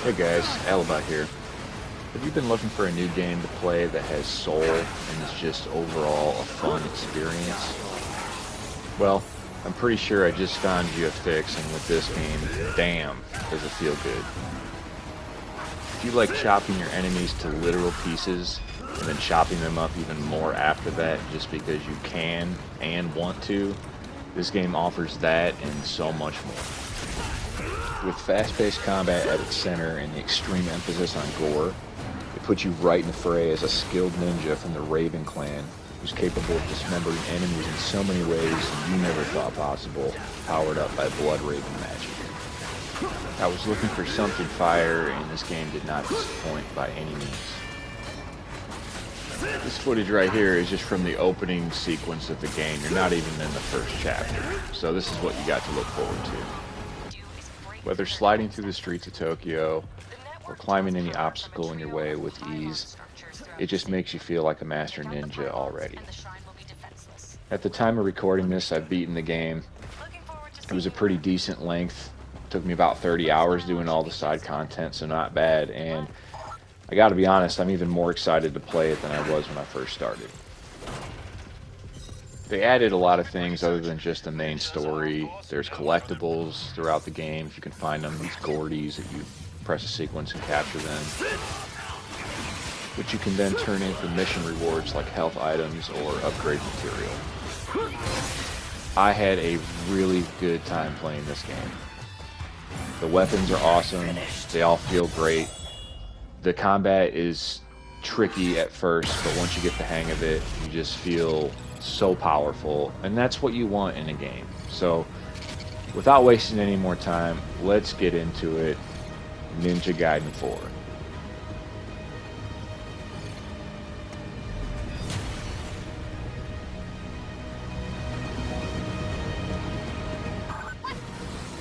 Hey guys, Alibi here. Have you been looking for a new game to play that has soul and is just overall a fun experience? Well, I'm pretty sure I just found you a fix, and with this game, damn, does it feel good. If you like chopping your enemies to literal pieces and then chopping them up even more after that just because you can and want to, this game offers that and so much more. With fast-paced combat at its center and the extreme emphasis on gore, it puts you right in the fray as a skilled ninja from the Raven clan, who's capable of dismembering enemies in so many ways you never thought possible, powered up by Blood Raven magic. I was looking for something fire, and this game did not disappoint by any means. This footage right here is just from the opening sequence of the game. You're not even in the first chapter, so this is what you got to look forward to. Whether sliding through the streets of Tokyo or climbing any obstacle in your way with ease, it just makes you feel like a master ninja already. At the time of recording this, I've beaten the game. It was a pretty decent length. It took me about 30 hours doing all the side content, so not bad. And I gotta be honest, I'm even more excited to play it than I was when I first started. They added a lot of things other than just the main story. There's collectibles throughout the game, if you can find them, these Gordies that you press a sequence and capture them, which you can then turn in for mission rewards like health items or upgrade material. I had a really good time playing this game. The weapons are awesome, they all feel great. The combat is tricky at first, but once you get the hang of it, you just feel so powerful, and that's what you want in a game. So without wasting any more time, let's get into it. Ninja Gaiden 4.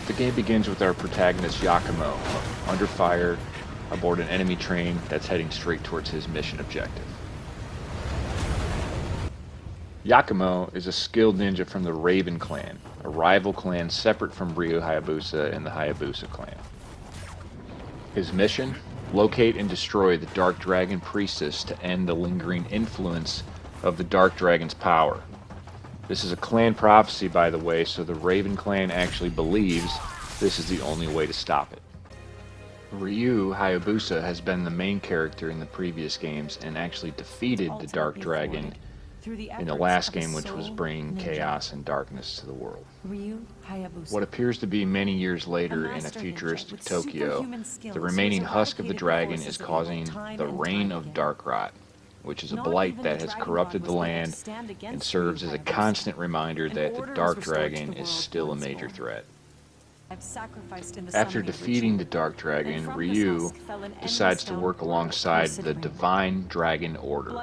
The game begins with our protagonist Yakumo under fire aboard an enemy train that's heading straight towards his mission objective. Yakumo is a skilled ninja from the Raven clan, a rival clan separate from Ryu Hayabusa and the Hayabusa clan. His mission? Locate and destroy the Dark Dragon Priestess to end the lingering influence of the Dark Dragon's power. This is a clan prophecy, by the way, so the Raven clan actually believes this is the only way to stop it. Ryu Hayabusa has been the main character in the previous games and actually defeated the Dark Dragon in the last game, which was bringing chaos and darkness to the world. What appears to be many years later in a futuristic Tokyo, the remaining husk of the dragon is causing the reign of dark rot, which is a blight that has corrupted the land and serves as a constant reminder that the Dark Dragon is still a major threat. After defeating the Dark Dragon, Ryu decides to work alongside the Divine Dragon Order.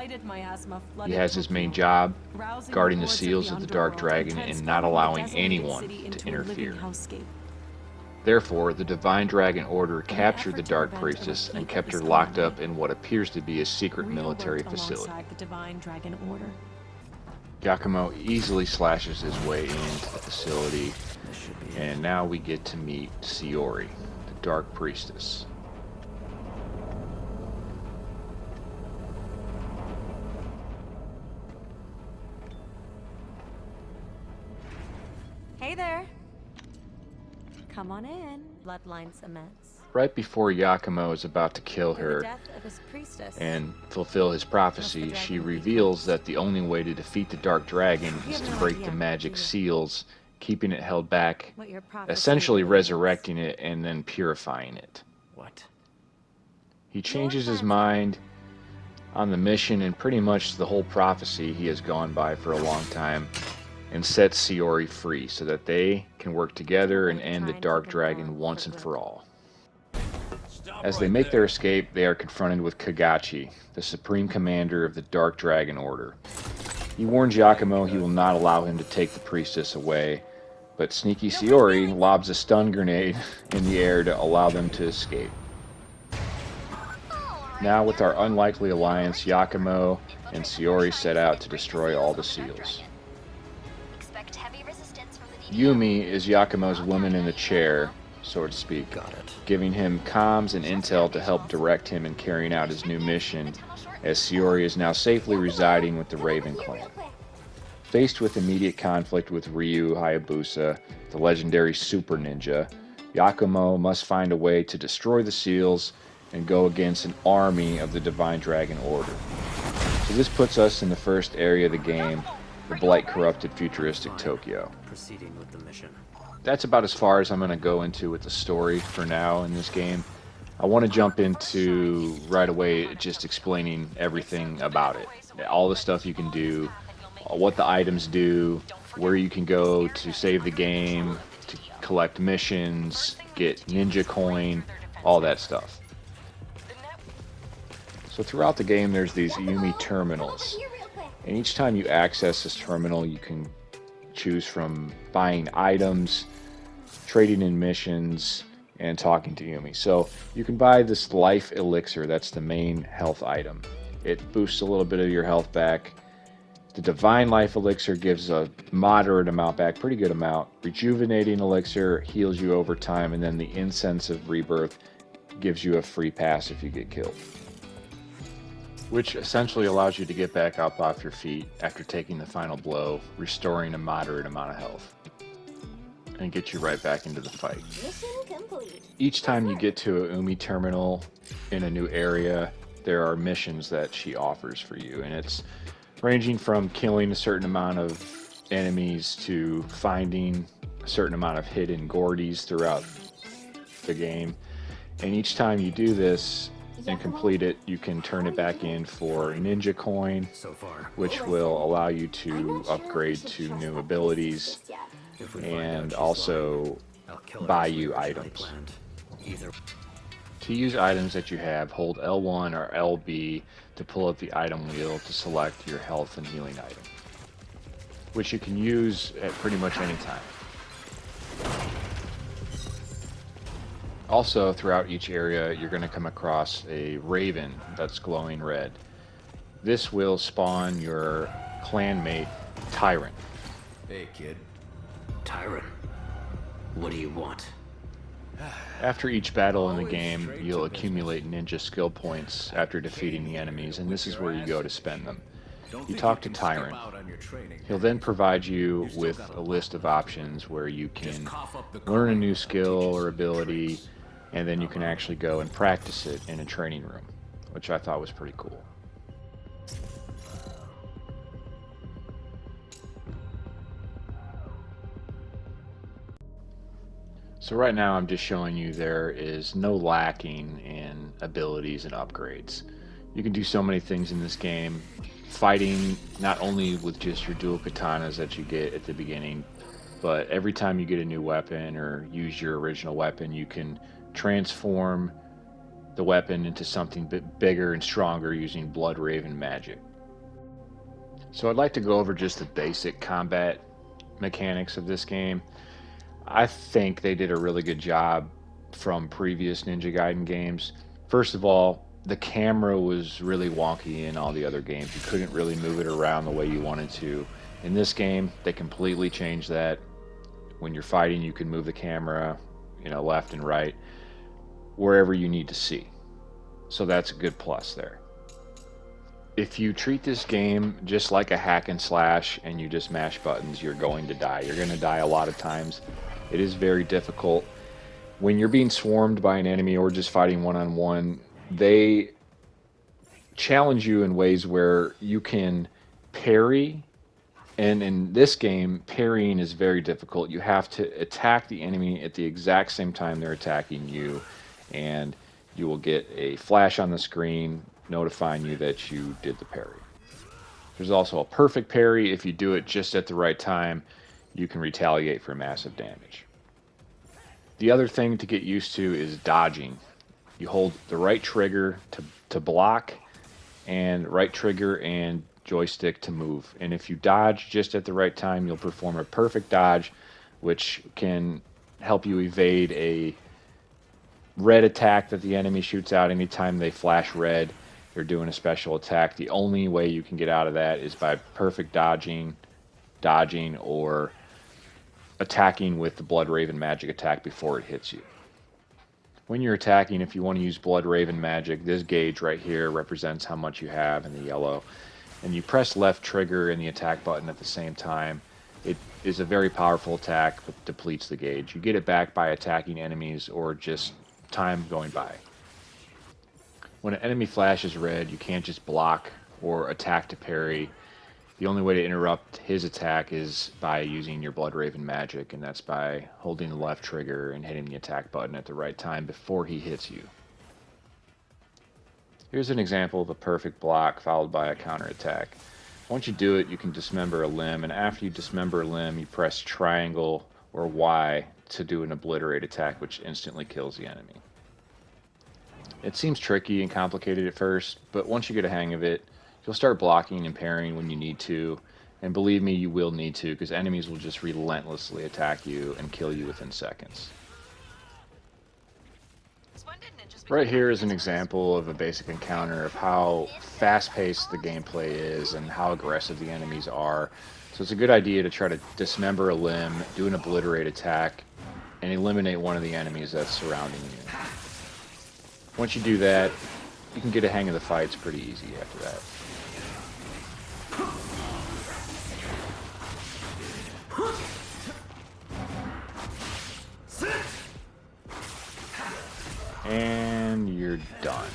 He has his main job, guarding the seals of the Dark Dragon and not allowing anyone to interfere. Therefore, the Divine Dragon Order captured the Dark Priestess and kept her locked up in what appears to be a secret military facility. Yakumo easily slashes his way into the facility, and now we get to meet Sayori, the Dark Priestess. Hey there. Come on in. Bloodline cements. Right before Yakumo is about to kill her and fulfill his prophecy, she reveals that the only way to defeat the Dark Dragon is to break the magic seals, keeping it held back, essentially resurrecting it and then purifying it. What? He changes his mind on the mission and pretty much the whole prophecy he has gone by for a long time, and sets Sayori free so that they can work together and end the Dark Dragon once and for all. As they make their escape, they are confronted with Kagachi, the supreme commander of the Dark Dragon Order. He warns Yakumo he will not allow him to take the priestess away, but sneaky Sayori lobs a stun grenade in the air to allow them to escape. Now, with our unlikely alliance, Yakumo and Sayori set out to destroy all the seals. Yumi is Yakumo's woman in the chair, so to speak, Got it. giving him comms and intel to help direct him in carrying out his new mission, as Shiori is now safely residing with the Raven clan. Faced with immediate conflict with Ryu Hayabusa, the legendary super ninja, Yakumo must find a way to destroy the seals and go against an army of the Divine Dragon Order. So this puts us in the first area of the game, the blight-corrupted futuristic Tokyo. Proceeding with the mission. That's about as far as I'm going to go into with the story for now in this game. I want to jump into right away just explaining everything about it. All the stuff you can do, what the items do, where you can go to save the game, to collect missions, get ninja coin, all that stuff. So throughout the game there's these Yumi terminals, and each time you access this terminal you can choose from buying items, trading in missions, and talking to Yumi. So you can buy this life elixir, that's the main health item. It boosts a little bit of your health back. The divine life elixir gives a moderate amount back, pretty good amount. Rejuvenating elixir heals you over time, and then the incense of rebirth gives you a free pass if you get killed, which essentially allows you to get back up off your feet after taking the final blow, restoring a moderate amount of health, and get you right back into the fight. Mission complete. Each time you get to a Umi terminal in a new area, there are missions that she offers for you, and it's ranging from killing a certain amount of enemies to finding a certain amount of hidden Gordies throughout the game. And each time you do this and complete it, you can turn it back in for ninja coin, So far. which will allow you to upgrade to new abilities If we find out and she's also lying, I'll kill her buy as we you originally items. planned. Either To use items that you have, hold L1 or LB to pull up the item wheel to select your health and healing item, which you can use at pretty much any time. Also, throughout each area, you're going to come across a raven that's glowing red. This will spawn your clanmate, Tyrant. Hey, kid. Tyron, what do you want? After each battle in the game, you'll accumulate ninja skill points after defeating the enemies, and this is where you go to spend them. You talk to Tyrant. He'll then provide you with a list of options where you can learn a new skill or ability, and then you can actually go and practice it in a training room, which I thought was pretty cool. So right now I'm just showing you there is no lacking in abilities and upgrades. You can do so many things in this game, fighting not only with just your dual katanas that you get at the beginning, but every time you get a new weapon or use your original weapon, you can transform the weapon into something bit bigger and stronger using Blood Raven magic. So I'd like to go over just the basic combat mechanics of this game. I think they did a really good job from previous Ninja Gaiden games. First of all, the camera was really wonky in all the other games. You couldn't really move it around the way you wanted to. In this game, they completely changed that. When you're fighting, you can move the camera, left and right, wherever you need to see. So that's a good plus there. If you treat this game just like a hack and slash and you just mash buttons, you're going to die. You're going to die a lot of times. It is very difficult. When you're being swarmed by an enemy or just fighting one-on-one, they challenge you in ways where you can parry. And in this game, parrying is very difficult. You have to attack the enemy at the exact same time they're attacking you, and you will get a flash on the screen notifying you that you did the parry. There's also a perfect parry. If you do it just at the right time, you can retaliate for massive damage. The other thing to get used to is dodging. You hold the right trigger to block, and right trigger and joystick to move. And if you dodge just at the right time, you'll perform a perfect dodge, which can help you evade a red attack that the enemy shoots out. Anytime they flash red, they're doing a special attack. The only way you can get out of that is by perfect dodging, or attacking with the Blood Raven magic attack before it hits you. When you're attacking, if you want to use Blood Raven magic, this gauge right here represents how much you have in the yellow. And you press left trigger and the attack button at the same time. It is a very powerful attack, but depletes the gauge. You get it back by attacking enemies or just time going by. When an enemy flashes red, you can't just block or attack to parry. The only way to interrupt his attack is by using your Blood Raven magic, and that's by holding the left trigger and hitting the attack button at the right time before he hits you. Here's an example of a perfect block followed by a counterattack. Once you do it, you can dismember a limb, and after you dismember a limb, you press triangle or Y to do an obliterate attack, which instantly kills the enemy. It seems tricky and complicated at first, but once you get a hang of it, you'll start blocking and parrying when you need to, and believe me, you will need to, because enemies will just relentlessly attack you and kill you within seconds. Right here is an example of a basic encounter of how fast-paced the gameplay is and how aggressive the enemies are. So it's a good idea to try to dismember a limb, do an obliterate attack, and eliminate one of the enemies that's surrounding you. Once you do that, you can get a hang of the fights pretty easy after that. And you're done.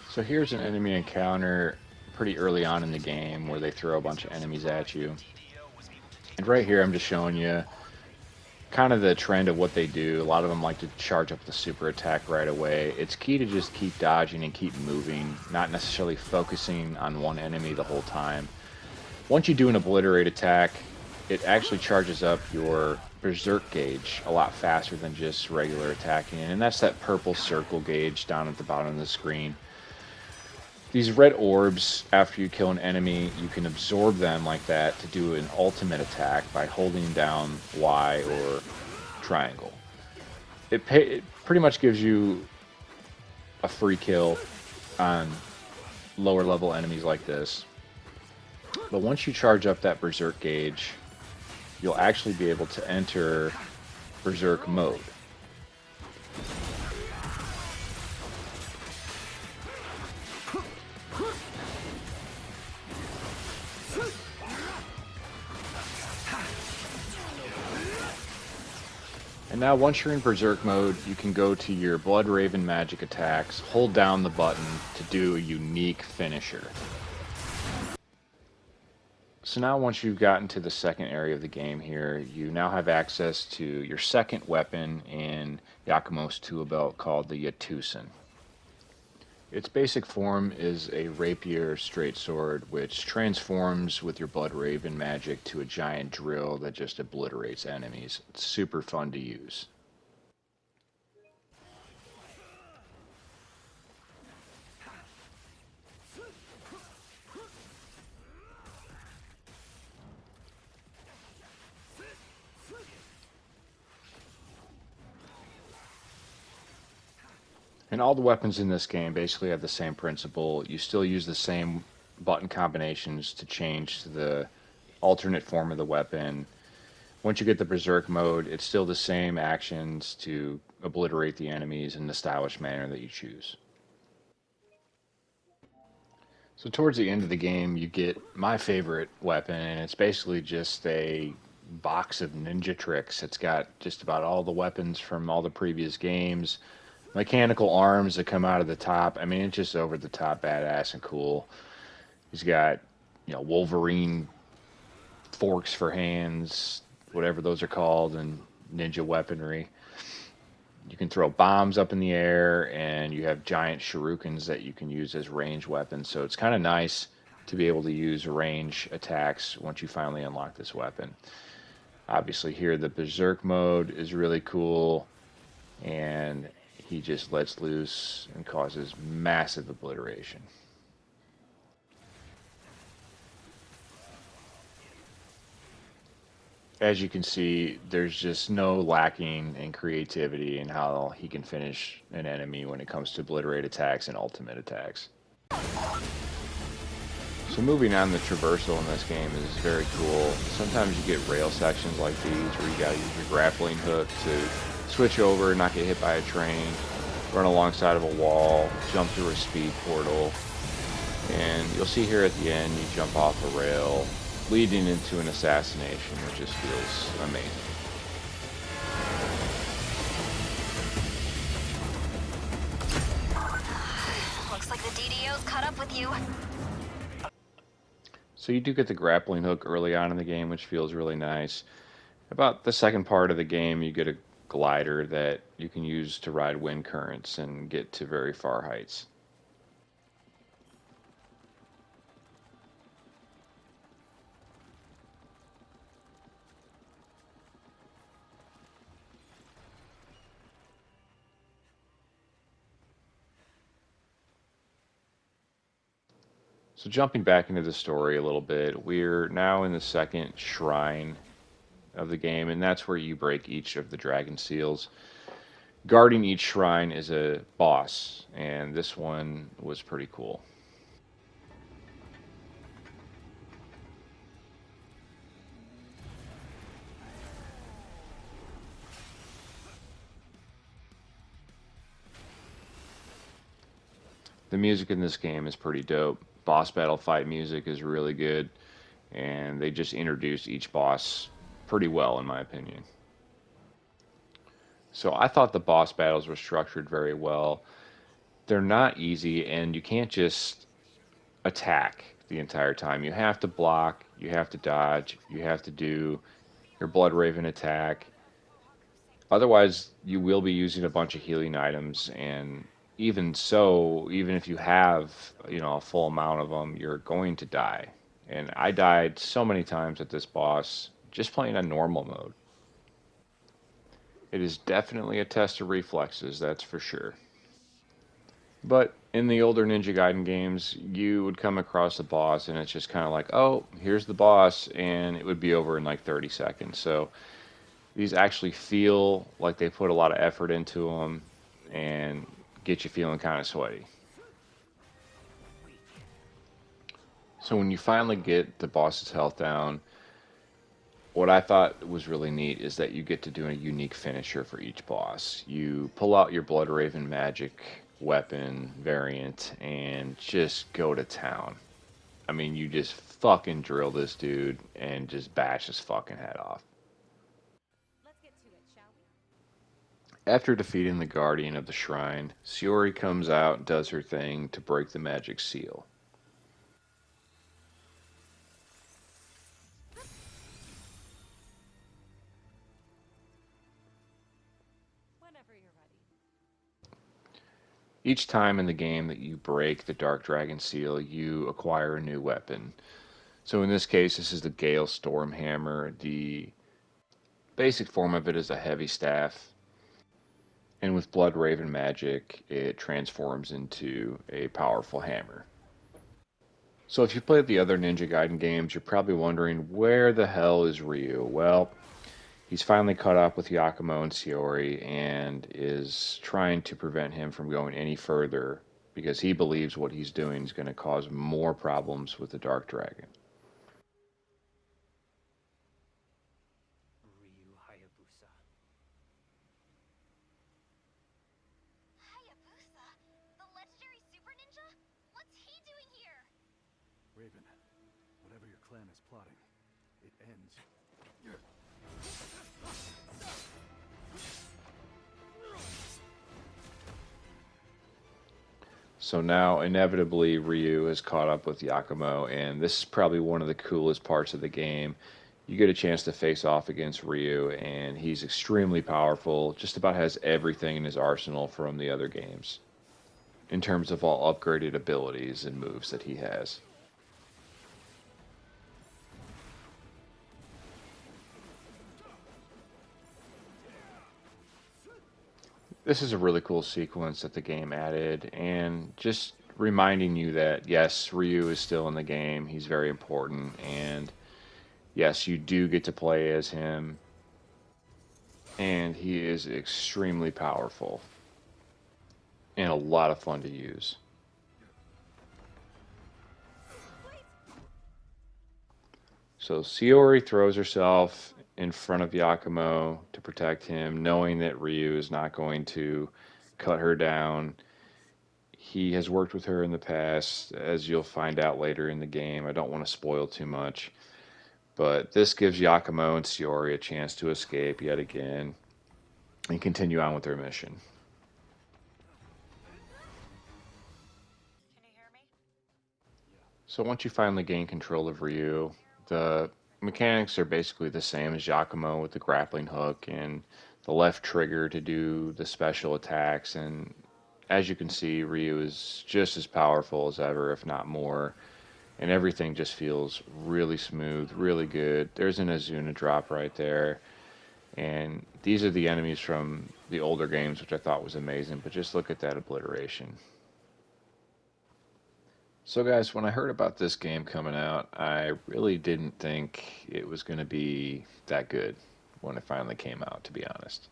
So here's an enemy encounter pretty early on in the game where they throw a bunch of enemies at you. And right here I'm just showing you kind of the trend of what they do. A lot of them like to charge up the super attack right away. It's key to just keep dodging and keep moving, not necessarily focusing on one enemy the whole time. Once you do an obliterate attack, it actually charges up your berserk gauge a lot faster than just regular attacking, and that's that purple circle gauge down at the bottom of the screen. These red orbs, after you kill an enemy, you can absorb them like that to do an ultimate attack by holding down Y or triangle. It pretty much gives you a free kill on lower level enemies like this. But once you charge up that berserk gauge, you'll actually be able to enter berserk mode. And now once you're in berserk mode, you can go to your Blood Raven magic attacks, hold down the button to do a unique finisher. So now once you've gotten to the second area of the game here, you now have access to your second weapon in Yakumo's tool belt called the Yatusen. Its basic form is a rapier straight sword, which transforms with your Blood Raven magic to a giant drill that just obliterates enemies. It's super fun to use. And all the weapons in this game basically have the same principle. You still use the same button combinations to change to the alternate form of the weapon. Once you get the Berserk mode, it's still the same actions to obliterate the enemies in the stylish manner that you choose. So towards the end of the game, you get my favorite weapon, and it's basically just a box of ninja tricks. It's got just about all the weapons from all the previous games. Mechanical arms that come out of the top. I mean, it's just over the top badass and cool. He's got, Wolverine forks for hands, whatever those are called, and ninja weaponry. You can throw bombs up in the air, and you have giant shurikens that you can use as range weapons. So it's kind of nice to be able to use range attacks once you finally unlock this weapon. Obviously here the Berserk mode is really cool, and he just lets loose and causes massive obliteration. As you can see, there's just no lacking in creativity in how he can finish an enemy when it comes to obliterate attacks and ultimate attacks. So moving on, the traversal in this game is very cool. Sometimes you get rail sections like these where you gotta use your grappling hook to switch over, not get hit by a train, run alongside of a wall, jump through a speed portal, and you'll see here at the end you jump off a rail, leading into an assassination, which just feels amazing. Looks like the DDO's caught up with you. So you do get the grappling hook early on in the game, which feels really nice. About the second part of the game, you get a glider that you can use to ride wind currents and get to very far heights. So jumping back into the story a little bit, we're now in the second shrine of the game, and that's where you break each of the dragon seals. Guarding each shrine is a boss, and this one was pretty cool. The music in this game is pretty dope. Boss battle fight music is really good, and they just introduced each boss pretty well, in my opinion. So I thought the boss battles were structured very well. They're not easy, and you can't just attack the entire time. You have to block, you have to dodge, you have to do your Blood Raven attack. Otherwise, you will be using a bunch of healing items, and even so, even if you have, a full amount of them, you're going to die. And I died so many times at this boss just playing on normal mode. It is definitely a test of reflexes, that's for sure. But in the older Ninja Gaiden games, you would come across a boss and it's just kind of like, oh, here's the boss, and it would be over in like 30 seconds. So these actually feel like they put a lot of effort into them and get you feeling kind of sweaty. So when you finally get the boss's health down, what I thought was really neat is that you get to do a unique finisher for each boss. You pull out your Blood Raven magic weapon variant and just go to town. I mean, you just fucking drill this dude and just bash his fucking head off. Let's get to it, shall we? After defeating the guardian of the shrine, Shiori comes out and does her thing to break the magic seal. Whenever you're ready. Each time in the game that you break the Dark Dragon seal, you acquire a new weapon. So in this case, this is the Gale Storm Hammer. The basic form of it is a heavy staff, and with Blood Raven magic, it transforms into a powerful hammer. So if you played the other Ninja Gaiden games, you're probably wondering, where the hell is Ryu? Well, he's finally caught up with Yakumo and Shiori and is trying to prevent him from going any further because he believes what he's doing is going to cause more problems with the Dark Dragon. Ryu Hayabusa. Hayabusa? The legendary super ninja? What's he doing here? Raven, whatever your clan is plotting, it ends. So now, inevitably, Ryu has caught up with Yakumo, and this is probably one of the coolest parts of the game. You get a chance to face off against Ryu, and he's extremely powerful, just about has everything in his arsenal from the other games in terms of all upgraded abilities and moves that he has. This is a really cool sequence that the game added, and just reminding you that yes, Ryu is still in the game. He's very important, and yes, you do get to play as him, and he is extremely powerful and a lot of fun to use. So Shiori throws herself in front of Yakumo to protect him, knowing that Ryu is not going to cut her down. He has worked with her in the past, as you'll find out later in the game. I don't want to spoil too much, but this gives Yakumo and Shiori a chance to escape yet again and continue on with their mission. Can you hear me? So once you finally gain control of Ryu, the mechanics are basically the same as Giacomo with the grappling hook and the left trigger to do the special attacks. And as you can see, Ryu is just as powerful as ever, if not more. And everything just feels really smooth, really good. There's an Azuna drop right there. And these are the enemies from the older games, which I thought was amazing. But just look at that obliteration. So, guys, when I heard about this game coming out, I really didn't think it was going to be that good when it finally came out, to be honest.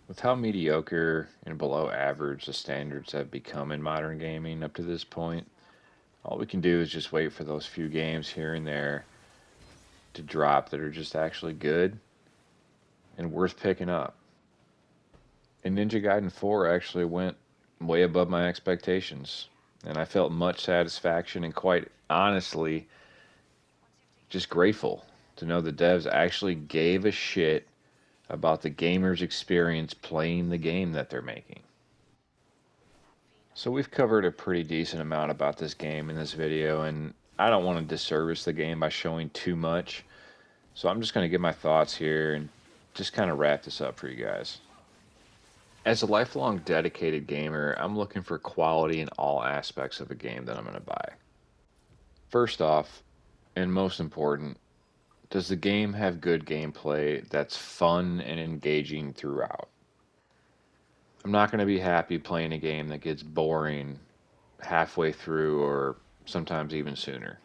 With how mediocre and below average the standards have become in modern gaming up to this point, all we can do is just wait for those few games here and there to drop that are just actually good and worth picking up. And Ninja Gaiden 4 actually went way above my expectations. And I felt much satisfaction and quite honestly just grateful to know the devs actually gave a shit about the gamer's experience playing the game that they're making. So we've covered a pretty decent amount about this game in this video, and I don't want to disservice the game by showing too much. So I'm just going to give my thoughts here and just kind of wrap this up for you guys. As a lifelong dedicated gamer, I'm looking for quality in all aspects of a game that I'm going to buy. First off, and most important, does the game have good gameplay that's fun and engaging throughout? I'm not going to be happy playing a game that gets boring halfway through or sometimes even sooner.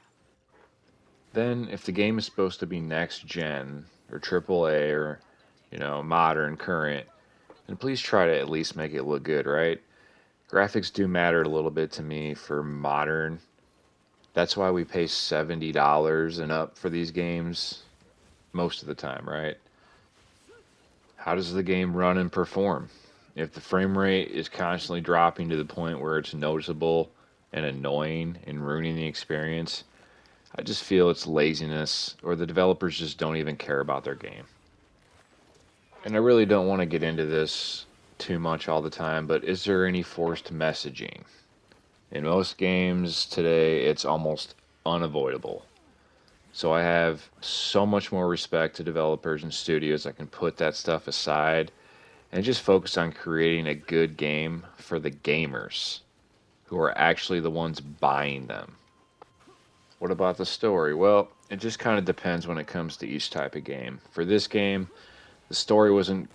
Then, if the game is supposed to be next gen or AAA or, modern, current, then please try to at least make it look good, right? Graphics do matter a little bit to me for modern. That's why we pay $70 and up for these games most of the time, right? How does the game run and perform? If the frame rate is constantly dropping to the point where it's noticeable and annoying and ruining the experience, I just feel it's laziness or the developers just don't even care about their game. And I really don't want to get into this too much all the time, but is there any forced messaging? In most games today, it's almost unavoidable. So I have so much more respect to developers and studios that can put that stuff aside and just focus on creating a good game for the gamers who are actually the ones buying them. What about the story? Well, it just kind of depends when it comes to each type of game. For this game, the story wasn't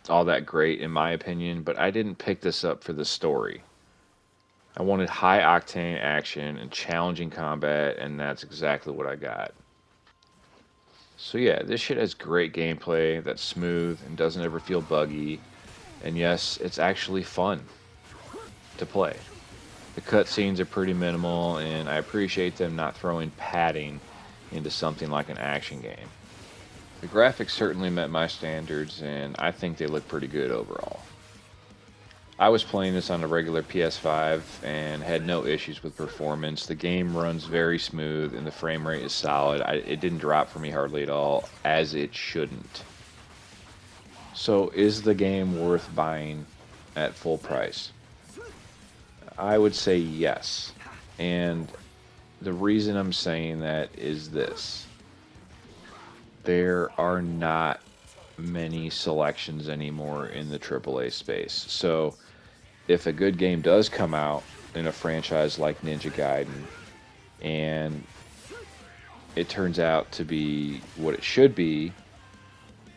all that great in my opinion, but I didn't pick this up for the story. I wanted high octane action and challenging combat, and that's exactly what I got. So yeah, this shit has great gameplay that's smooth and doesn't ever feel buggy. And yes, it's actually fun to play. The cutscenes are pretty minimal, and I appreciate them not throwing padding into something like an action game. The graphics certainly met my standards, and I think they look pretty good overall. I was playing this on a regular PS5 and had no issues with performance. The game runs very smooth and the frame rate is solid. It didn't drop for me hardly at all, as it shouldn't. So is the game worth buying at full price? I would say yes. And the reason I'm saying that is this. There are not many selections anymore in the AAA space. So if a good game does come out in a franchise like Ninja Gaiden and it turns out to be what it should be,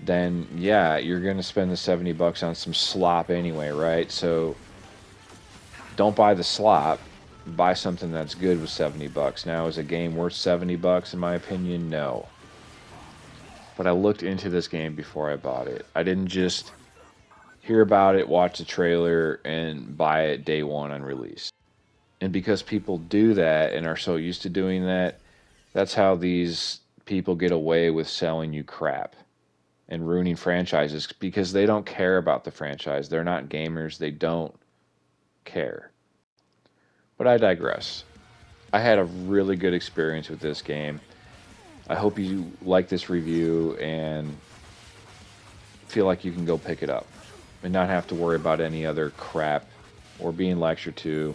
then yeah, you're going to spend the $70 on some slop anyway, right? So don't buy the slop, buy something that's good with $70. Now, is a game worth $70 in my opinion? No. But I looked into this game before I bought it. I didn't just hear about it, watch the trailer, and buy it day one on release. And because people do that and are so used to doing that, that's how these people get away with selling you crap and ruining franchises because they don't care about the franchise. They're not gamers. They don't care. But I digress. I had a really good experience with this game. I hope you like this review and feel like you can go pick it up and not have to worry about any other crap or being lectured to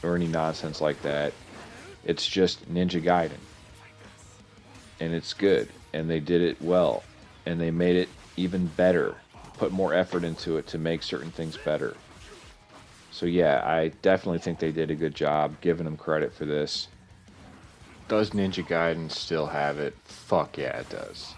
or any nonsense like that. It's just Ninja Gaiden. And it's good. And they did it well. And they made it even better. Put more effort into it to make certain things better. So yeah, I definitely think they did a good job, giving them credit for this. Does Ninja Gaiden still have it? Fuck yeah, it does.